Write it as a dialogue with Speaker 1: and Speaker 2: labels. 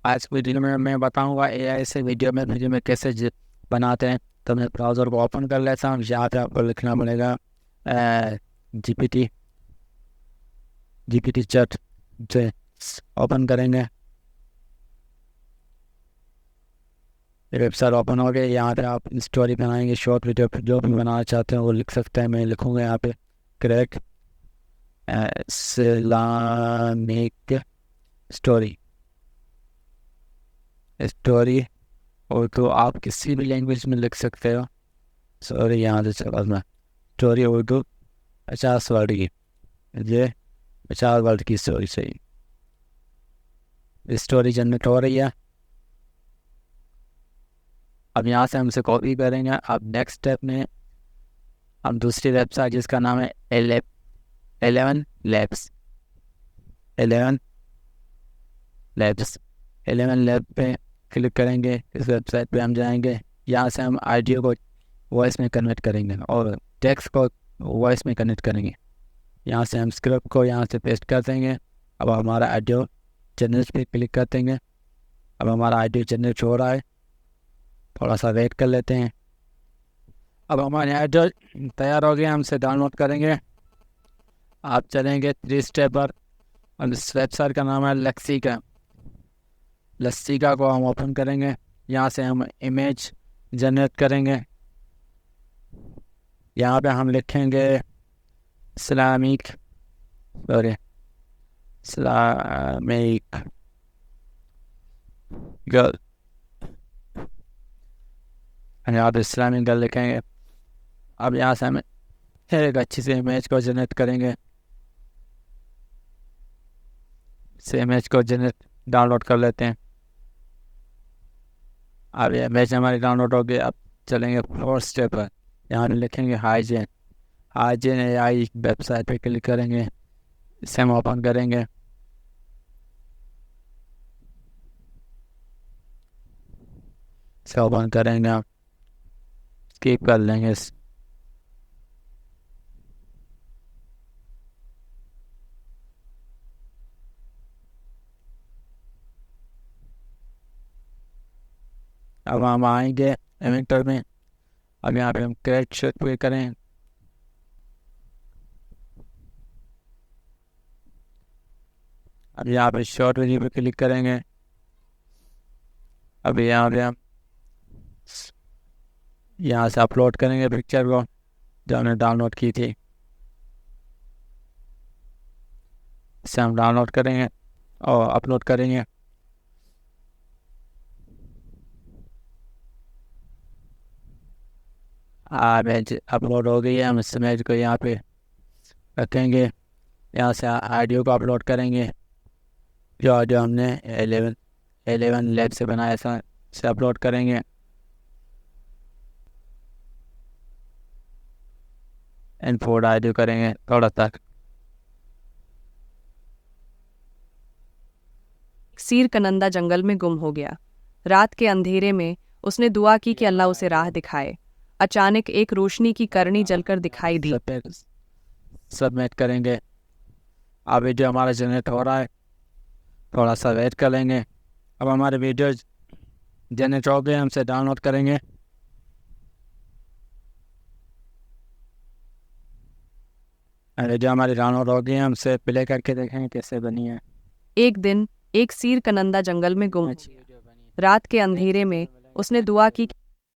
Speaker 1: आज की वीडियो में मैं बताऊंगा एआई से वीडियो में कैसे बनाते हैं। तो मैं ब्राउज़र को ओपन कर लेता हूँ। यहाँ पे आपको लिखना पड़ेगा जीपीटी जीपीटी चैट से ओपन करेंगे। वेबसाइट ओपन हो गई। यहाँ पे आप स्टोरी बनाएंगे, शॉर्ट वीडियो जो भी बनाना चाहते हैं वो लिख सकते हैं। मैं लिखूँगा यहाँ पे क्रैक इस्लामिक स्टोरी स्टोरी। और तो आप किसी भी लैंग्वेज में लिख सकते हो। सॉरी, यहाँ से चला मैं। स्टोरी उर्दू 50 वर्ड की, ये 50 वर्ड की स्टोरी चाहिए। स्टोरी जनरेट हो रही है। अब यहाँ से हम इसे कॉपी करेंगे। अब नेक्स्ट स्टेप में हम दूसरी वेबसाइट जिसका नाम है 11 लैब्स 11 लैब पे क्लिक करेंगे। इस वेबसाइट पे हम जाएंगे। यहाँ से हम ऑडियो को वॉइस में कन्वर्ट करेंगे और टेक्स्ट को वॉइस में कन्वर्ट करेंगे। यहाँ से हम स्क्रिप्ट को यहाँ से पेस्ट कर देंगे। अब हमारा ऑडियो जनरेट पे क्लिक कर देंगे। अब हमारा ऑडियो जनरेट हो रहा है, थोड़ा सा वेट कर लेते हैं। अब हमारे ऑडियो तैयार हो गया, हम इसे डाउनलोड करेंगे। आप चलेंगे 3 स्टेप पर और इस वेबसाइट का नाम है लस्सिका को हम ओपन करेंगे। यहाँ से हम इमेज जनरेट करेंगे। यहाँ पे हम लिखेंगे इस्लामिक सॉरी इस्लामिक गर्ल। यहाँ पे इस्लामिक गर्ल लिखेंगे। अब यहाँ से हम एक अच्छी सी इमेज को जनरेट करेंगे। इस इमेज को जनरेट डाउनलोड कर लेते हैं। अब ये इमेज हमारी डाउनलोड हो गई। अब चलेंगे 4 स्टेप पर। यहाँ पे लिखेंगे हाइजीन एआई वेबसाइट पे क्लिक करेंगे। इसे हम ओपन करेंगे। इसे ओपन करेंगे, आप स्किप कर लेंगे अब हम आएंगे एडिटर में। अब यहाँ पे हम क्रिएट शॉट पे करें। अब यहाँ पे शॉर्ट वीडियो पे क्लिक करेंगे। अब यहाँ पे हम यहाँ से अपलोड करेंगे पिक्चर को जो हमने डाउनलोड की थी। इसे हम डाउनलोड करेंगे और अपलोड करेंगे। इमेज अपलोड हो गई है। हम इस इमेज को यहाँ पे रखेंगे। यहाँ से ऑडियो को अपलोड करेंगे। जो ऑडियो हमने 11 लैब से बनाया था इसे अपलोड करेंगे। इनपुट ऑडियो करेंगे थोड़ा तक।
Speaker 2: सीर कनंदा जंगल में गुम हो गया। रात के अंधेरे में उसने दुआ की कि अल्लाह उसे राह दिखाए। अचानक एक रोशनी की करनी जलकर दिखाई दी।
Speaker 1: सबमिट करेंगे। अब वीडियो हमारा जनरेट हो रहा है, थोड़ा सा वेट कर लेंगे। अब हमारे वीडियो जनरेट हो गए, हम इसे डाउनलोड करेंगे। वीडियो हमारी डाउनलोड हो गई है, हम इसे प्ले करके देखेंगे कैसे बनी है।
Speaker 2: एक दिन एक सीर कनंदा जंगल में गुम हो गया। रात के अंधेरे में उसने दुआ की